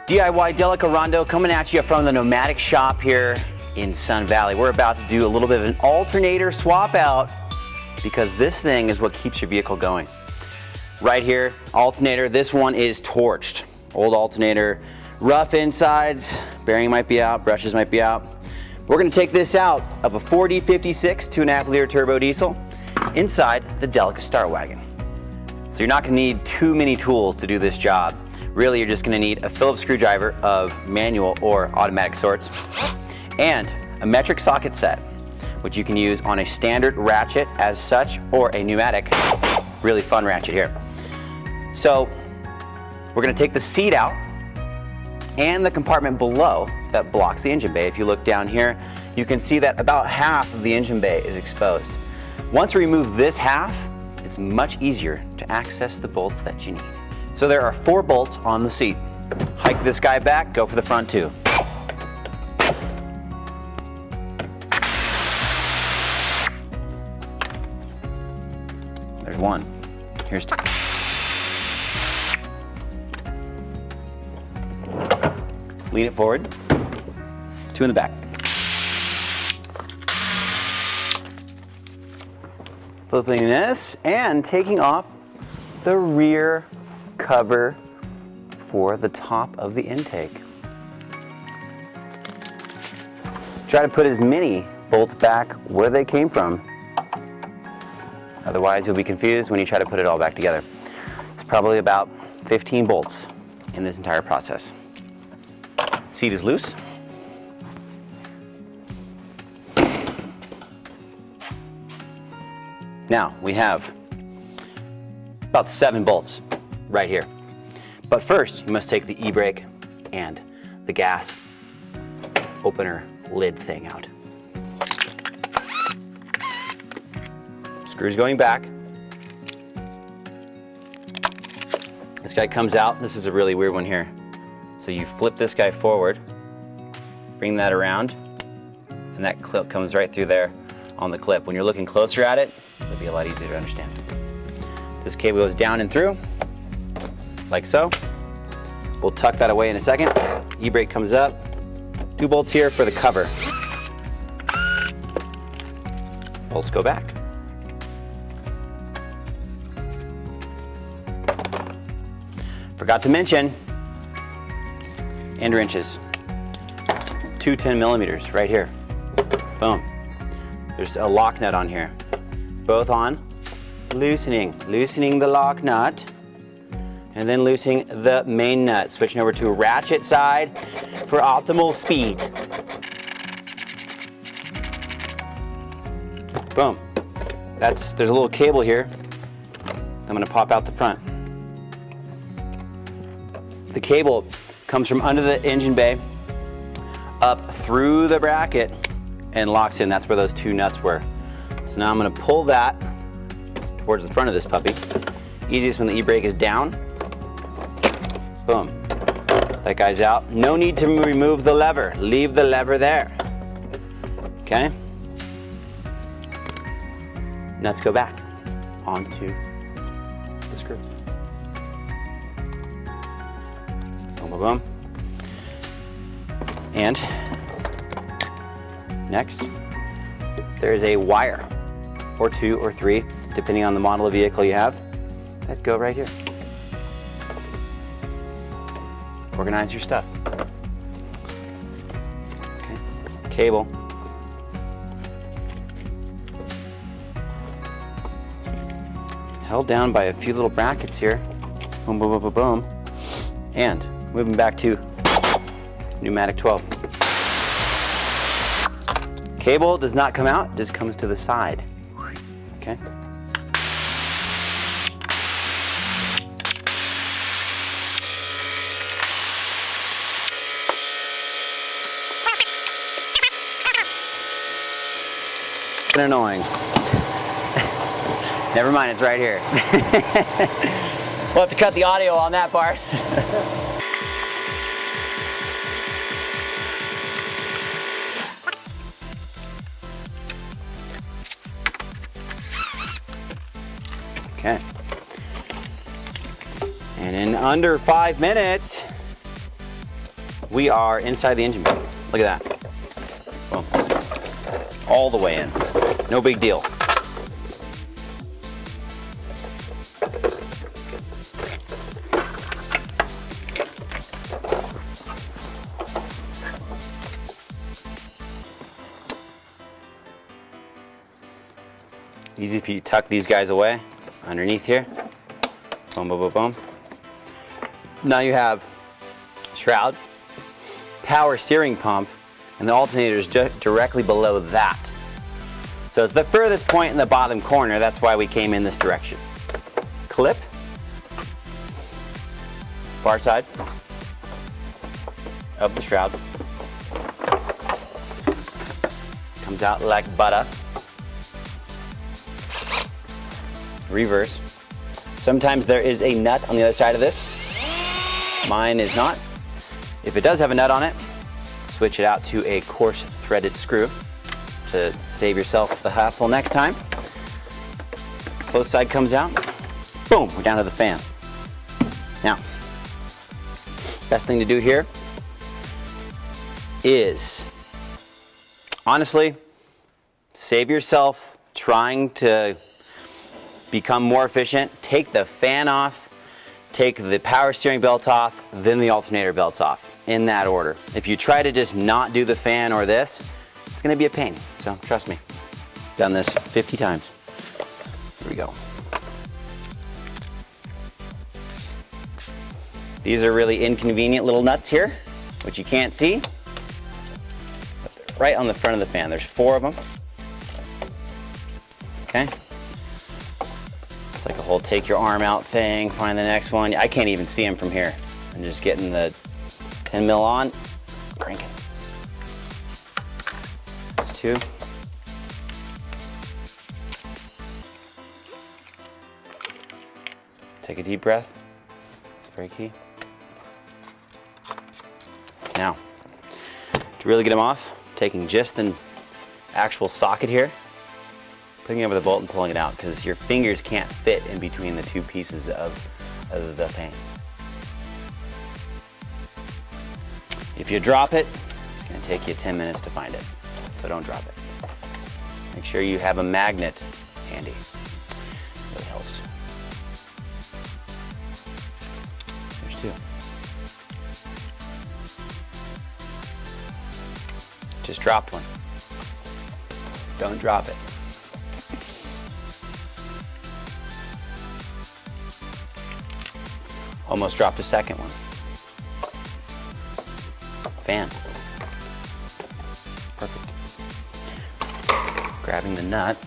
DIY Delica Rondo coming at you from the Nomadic shop here in Sun Valley. We're about to do a little bit of an alternator swap out because this thing is what keeps your vehicle going. Right here, alternator, this one is torched. Old alternator, rough insides, bearing might be out, brushes might be out. We're gonna take this out of a 4D56 2.5 liter turbo diesel inside the Delica Start Wagon. So you're not gonna need too many tools to do this job. Really, you're just gonna need a Phillips screwdriver of manual or automatic sorts and a metric socket set, which you can use on a standard ratchet as such or a pneumatic, really fun ratchet here. So we're gonna take the seat out and the compartment below that blocks the engine bay. If you look down here, you can see that about half of the engine bay is exposed. Once we remove this half, it's much easier to access the bolts that you need. So there are 4 bolts on the seat. Hike this guy back, go for the front 2. There's 1. Here's 2. Lean it forward. 2 in the back. Flipping this and taking off the rear cover for the top of the intake. Try to put as many bolts back where they came from. Otherwise, you'll be confused when you try to put it all back together. It's probably about 15 bolts in this entire process. Seat is loose. Now we have about 7 bolts right here. But first, you must take the e-brake and the gas opener lid thing out. Screws going back. This guy comes out. This is a really weird one here. So you flip this guy forward, bring that around, and that clip comes right through there on the clip. When you're looking closer at it, it'll be a lot easier to understand. This cable goes down and through, like so. We'll tuck that away in a second. E-brake comes up. 2 bolts here for the cover. Bolts go back. Forgot to mention, end wrenches. 2 10mm right here. Boom. There's a lock nut on here. Both on. Loosening the lock nut, and then loosening the main nut. Switching over to a ratchet side for optimal speed. Boom. There's a little cable here. I'm gonna pop out the front. The cable comes from under the engine bay up through the bracket and locks in. That's where those 2 nuts were. So now I'm gonna pull that towards the front of this puppy. Easiest when the e-brake is down. Boom. That guy's out. No need to remove the lever. Leave the lever there. Okay? Nuts go back onto the screw. Boom, boom, boom. And next, there is a wire, or 2 or 3, depending on the model of vehicle you have, that go right here. Organize your stuff. Okay. Cable. Held down by a few little brackets here. Boom, boom, boom, boom, boom. And moving back to pneumatic 12. Cable does not come out, just comes to the side. Okay. Annoying. Never mind, it's right here. We'll have to cut the audio on that part. Okay. And in under 5 minutes, we are inside the engine bay. Look at that. Boom. All the way in. No big deal. Easy if you tuck these guys away underneath here. Boom, boom, boom, boom. Now you have shroud, power steering pump, and the alternator is directly below that. So it's the furthest point in the bottom corner. That's why we came in this direction. Clip, far side of the shroud. Comes out like butter. Reverse. Sometimes there is a nut on the other side of this. Mine is not. If it does have a nut on it, switch it out to a coarse threaded screw to save yourself the hassle next time. Close side comes out. Boom, we're down to the fan. Now, best thing to do here is, honestly, save yourself trying to become more efficient. Take the fan off, take the power steering belt off, then the alternator belts off, in that order. If you try to just not do the fan or this, it's gonna be a pain. So trust me, done this 50 times. Here we go. These are really inconvenient little nuts here, which you can't see, but they're right on the front of the fan. There's 4 of them. Okay. Like a whole take your arm out thing, find the next one. I can't even see them from here. I'm just getting the 10 mil on, cranking. That's 2. Take a deep breath. It's very key. Now, to really get them off, taking just an actual socket here, putting it with a bolt and pulling it out, because your fingers can't fit in between the 2 pieces of the fan. If you drop it, it's going to take you 10 minutes to find it, so don't drop it. Make sure you have a magnet handy. Really helps. There's 2. Just dropped one. Don't drop it. Almost dropped a second one. Fan. Perfect. Grabbing the nut.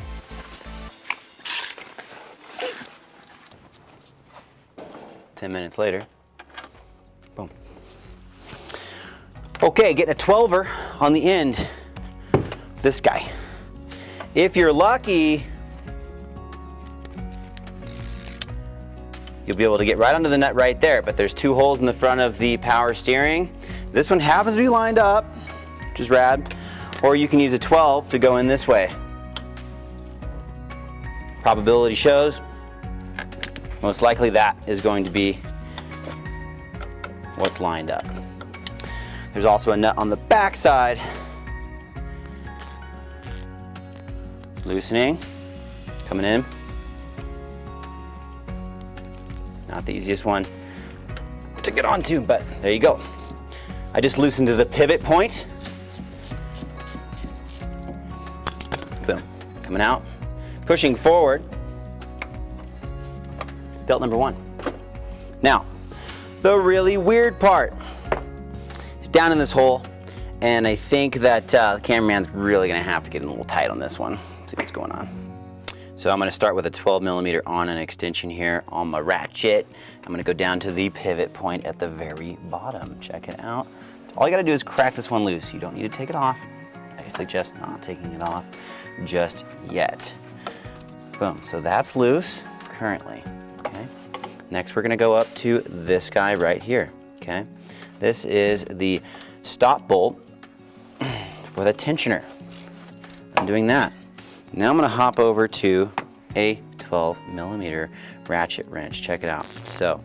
Ten minutes later. Boom. Okay, getting a 12er on the end of this guy. If you're lucky, you'll be able to get right under the nut right there, but there's 2 holes in the front of the power steering. This one happens to be lined up, which is rad, or you can use a 12 to go in this way. Probability shows, most likely that is going to be what's lined up. There's also a nut on the back side. Loosening, coming in. Not the easiest one to get onto, but there you go. I just loosened to the pivot point. Boom, coming out, pushing forward. Belt number 1. Now, the really weird part is down in this hole, and I think that the cameraman's really gonna have to get a little tight on this one. See what's going on. So I'm going to start with a 12mm on an extension here on my ratchet. I'm going to go down to the pivot point at the very bottom. Check it out. All you got to do is crack this one loose. You don't need to take it off. I suggest not taking it off just yet. Boom. So that's loose currently. Okay. Next we're going to go up to this guy right here. Okay. This is the stop bolt for the tensioner. I'm doing that. Now I'm going to hop over to a 12mm ratchet wrench. Check it out. So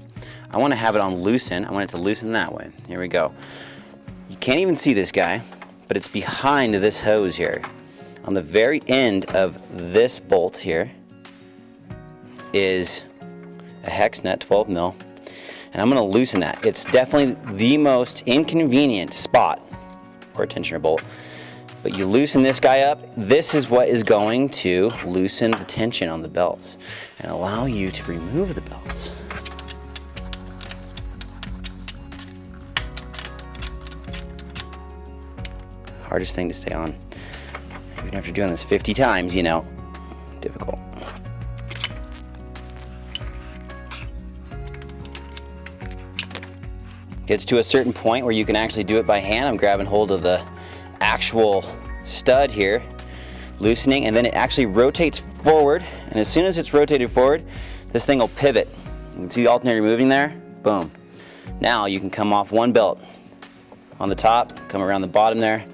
I want to have it on loosen. I want it to loosen that way. Here we go. can't even see this guy, but it's behind this hose here. On the very end of this bolt here is a hex nut, 12 mil, and I'm going to loosen that. It's definitely the most inconvenient spot for a tensioner bolt. But you loosen this guy up, this is what is going to loosen the tension on the belts and allow you to remove the belts. Hardest thing to stay on. Even after doing this 50 times, you know, difficult. Gets to a certain point where you can actually do it by hand. I'm grabbing hold of the actual stud here, loosening, and then it actually rotates forward, and as soon as it's rotated forward, this thing will pivot. You can see the alternator moving there, boom. Now you can come off one belt on the top, come around the bottom there,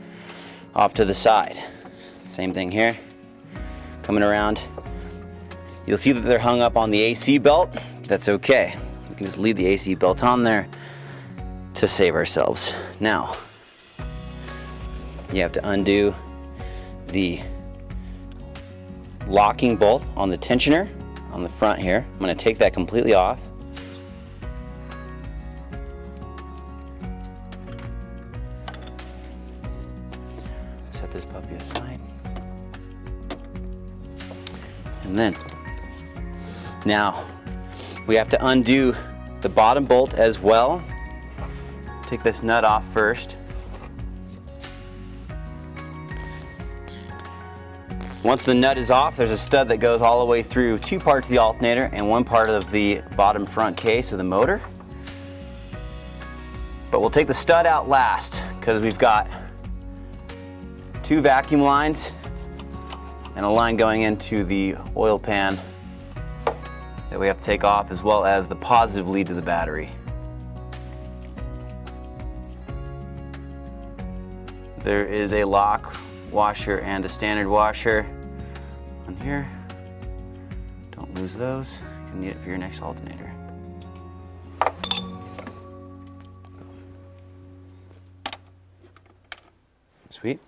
off to the side. Same thing here, coming around. You'll see that they're hung up on the AC belt. That's okay. We can just leave the AC belt on there to save ourselves. Now, you have to undo the locking bolt on the tensioner on the front here. I'm going to take that completely off. Set this puppy aside. And then, now, we have to undo the bottom bolt as well. Take this nut off first. Once the nut is off, there's a stud that goes all the way through two parts of the alternator and one part of the bottom front case of the motor. But we'll take the stud out last because we've got two vacuum lines and a line going into the oil pan that we have to take off, as well as the positive lead to the battery. There is a lock washer and a standard washer on here. Don't lose those. You need it for your next alternator. Sweet.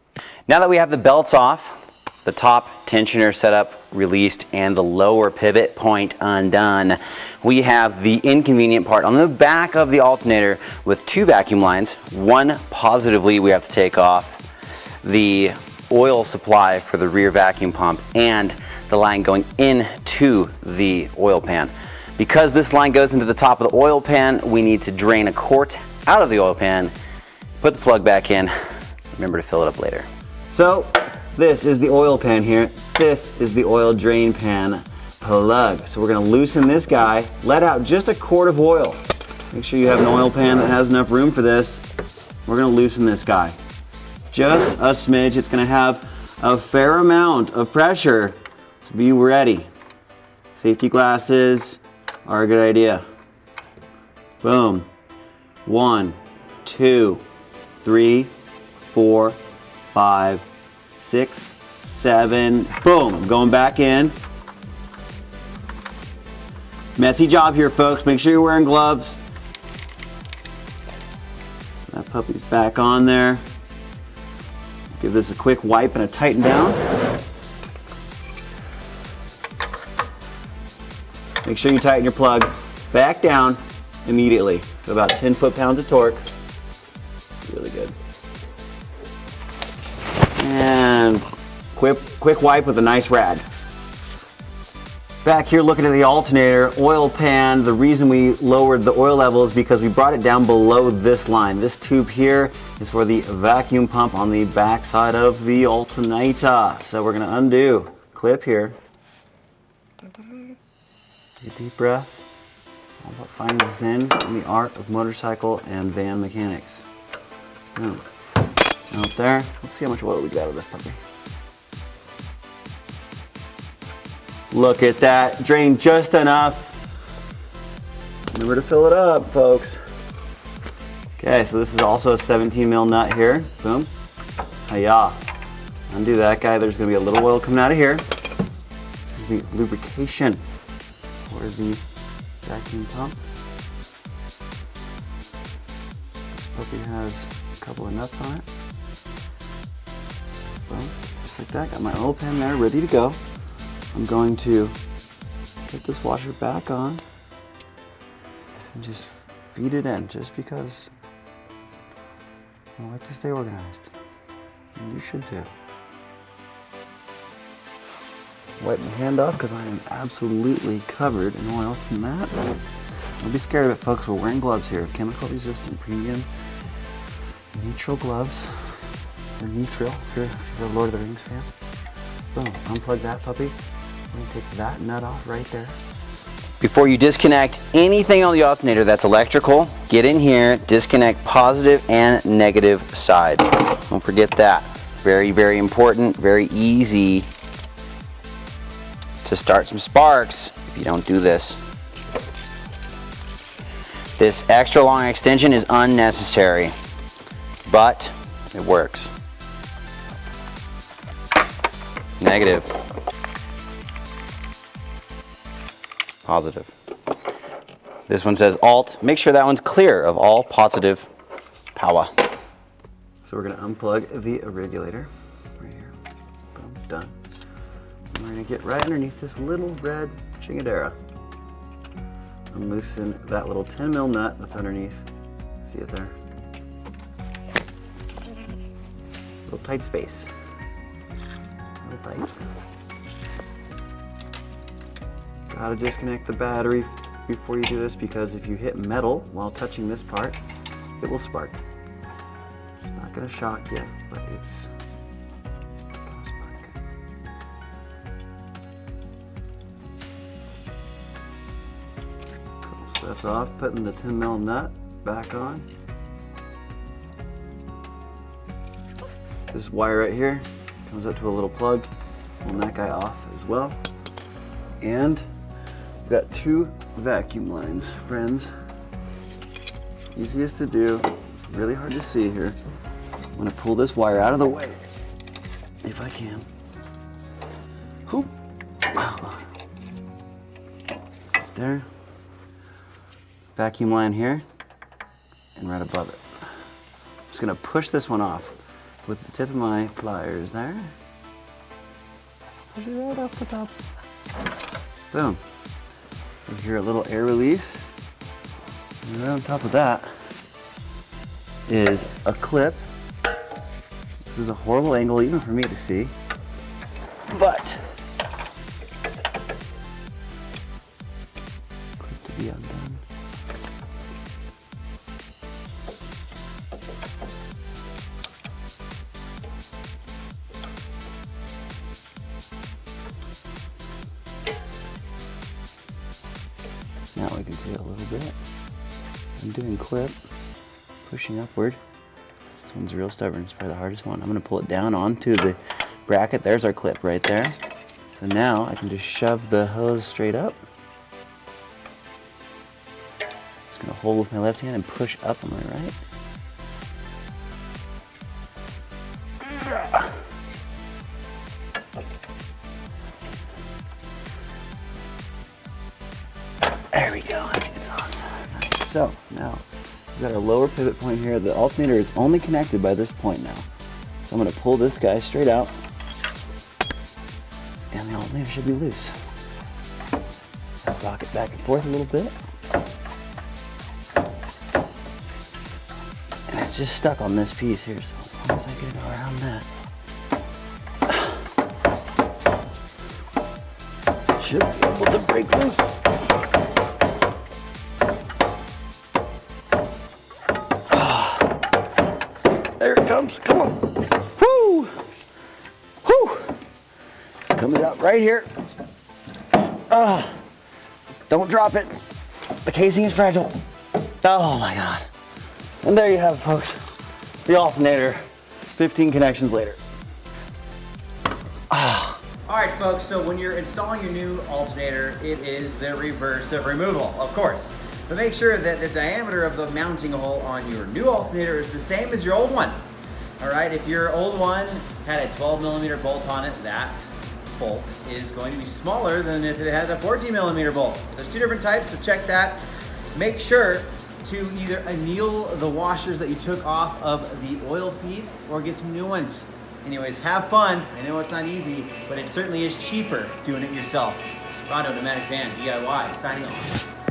Now that we have the belts off, the top tensioner setup released, and the lower pivot point undone, we have the inconvenient part on the back of the alternator with two vacuum lines. One positively we have to take off, the oil supply for the rear vacuum pump, and the line going into the oil pan. Because this line goes into the top of the oil pan, we need to drain a quart out of the oil pan, put the plug back in, remember to fill it up later. So this is the oil pan here, this is the oil drain pan plug. So we're going to loosen this guy, let out just a quart of oil. Make sure you have an oil pan that has enough room for this. We're going to loosen this guy. Just a smidge. It's going to have a fair amount of pressure, so be ready. Safety glasses are a good idea. Boom. 1, 2, 3, 4, 5, 6, 7. Boom. Going back in. Messy job here, folks. Make sure you're wearing gloves. That puppy's back on there. Give this a quick wipe and a tighten down. Make sure you tighten your plug back down immediately to about 10 foot-pounds of torque. Really good. And quick wipe with a nice rag. Back here looking at the alternator, oil pan. The reason we lowered the oil level is because we brought it down below this line. This tube here is for the vacuum pump on the back side of the alternator. So we're going to undo. Clip here. Take a deep breath. All about finding this in the art of motorcycle and van mechanics. Boom. Out there. Let's see how much oil we got out of this puppy. Look at that, drain just enough. Remember to fill it up, folks. Okay, so this is also a 17 mil nut here. Boom. Hiya. Undo that guy. There's gonna be a little oil coming out of here. This is the lubrication for the vacuum pump. This puppy has couple of nuts on it. Boom, just like that. Got my oil pan there, ready to go. I'm going to put this washer back on and just feed it in, just because I like to stay organized. And you should too. Wipe my hand off because I am absolutely covered in oil from that. Don't be scared of it, folks. We're wearing gloves here. Chemical resistant, premium, neutral gloves. Or neutral, if you're a Lord of the Rings fan. Boom, unplug that puppy. I'm gonna take that nut off right there. Before you disconnect anything on the alternator that's electrical, get in here, disconnect positive and negative side. Don't forget that. Very, very important, very easy to start some sparks if you don't do this. This extra long extension is unnecessary, but it works. Negative. Positive. This one says alt. Make sure that one's clear of all positive power. So we're going to unplug the regulator right here. Boom, done. And we're going to get right underneath this little red chingadera and loosen that little 10 mil nut that's underneath. See it there? Little tight space. Little tight. Gotta disconnect the battery before you do this, because if you hit metal while touching this part, it will spark. It's not gonna shock you, but it's gonna spark. Cool. So that's off. Putting the 10 mil nut back on. This wire right here comes up to a little plug. Pull that guy off as well. And we've got two vacuum lines, friends. Easiest to do. It's really hard to see here. I'm gonna pull this wire out of the way, if I can. Whoop. There. Vacuum line here, and right above it. Just gonna push this one off with the tip of my pliers there. Push it right off the top. Boom. You hear a little air release. And right on top of that is a clip. This is a horrible angle even for me to see, but clip to be undone. Now we can see it a little bit. I'm doing clip, pushing upward. This one's real stubborn, it's probably the hardest one. I'm gonna pull it down onto the bracket. There's our clip right there. So now I can just shove the hose straight up. Just gonna hold with my left hand and push up on my right. There we go, I think it's on. Nice. So now we've got our lower pivot point here. The alternator is only connected by this point now. So I'm going to pull this guy straight out, and the alternator should be loose. Rock it back and forth a little bit. And it's just stuck on this piece here, so as long as I get it around that, should be able to break loose. There it comes, come on. Woo! Woo! Comes out right here. Don't drop it. The casing is fragile. Oh my God. And there you have it, folks. The alternator, 15 connections later. All right, folks, so when you're installing your new alternator, it is the reverse of removal, of course. But make sure that the diameter of the mounting hole on your new alternator is the same as your old one. All right, if your old one had a 12mm bolt on it, that bolt is going to be smaller than if it has a 14mm bolt. There's two different types, so check that. Make sure to either anneal the washers that you took off of the oil feed or get some new ones. Anyways, have fun. I know it's not easy, but it certainly is cheaper doing it yourself. Rondo Nomadic Van DIY signing off.